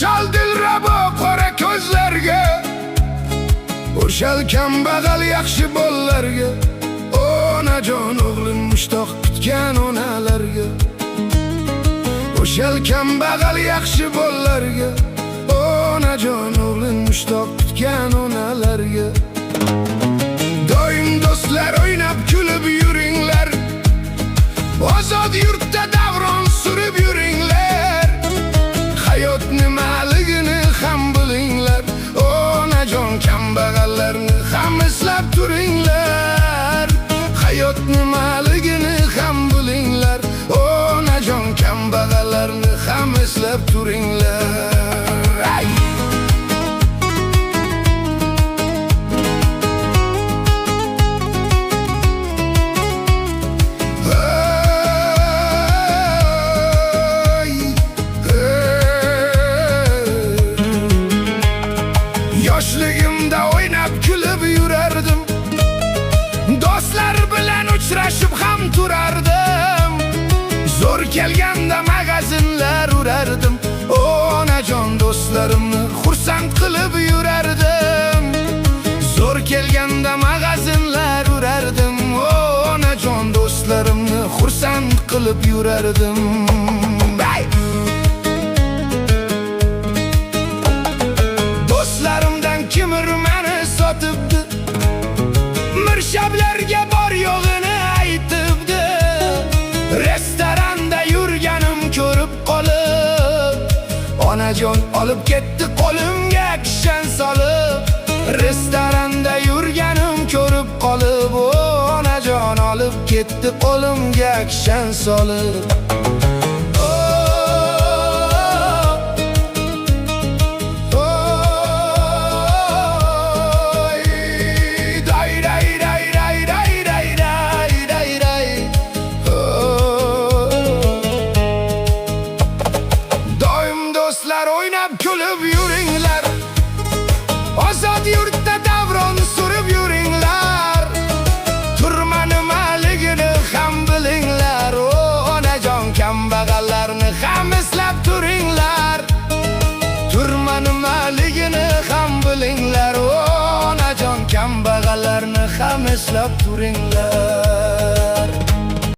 O'shal dilrabo qora ko'zlarga, o'shal kambag'al yaxshi bolalarga, onajon o'g'lim mushtoq kutgan onalarga, o'shal kambag'al yaxshi bolalarga, onajon o'g'lim mushtoq kutgan onalarga. Doim do'stlar o'ynab kulib yuringlar, ozod yurtda davron surib yuringlar. Hayot nimaligini ham bilinglar, onajon kambag'allarni ham eslab turinglar. Hayot nimaligini ham bilinglar, onajon kambag'allarni ham eslab turinglar. Ay! Yoshligimda o'ynab kulib yurardim, do'stlar bilan uchrashib ham turardim. Zo'r kelganda magazinlar urardim, onajon do'stlarimni xursand qilib yurardim. Zo'r kelganda magazinlar urardim, onajon do'stlarimni xursand qilib yurardim. Kimir meni sotibdi, mirshablarga bor yo'g'ini aytibdi. Restoranda yurganim ko'rib qolib, onajon olib ketdi qo'limga kishan solib. Restoranda yurganim ko'rib qolib, onajon olib ketdi qo'limga kishan solib. O'ynab kulib yuringlar, ozod yurtda davron surib yuringlar. Turma nimaligini ham bilinglar, onajon kambag'allarni ham eslab turinglar. Turma nimaligini ham bilinglar, onajon kambag'allarni ham eslab turinglar.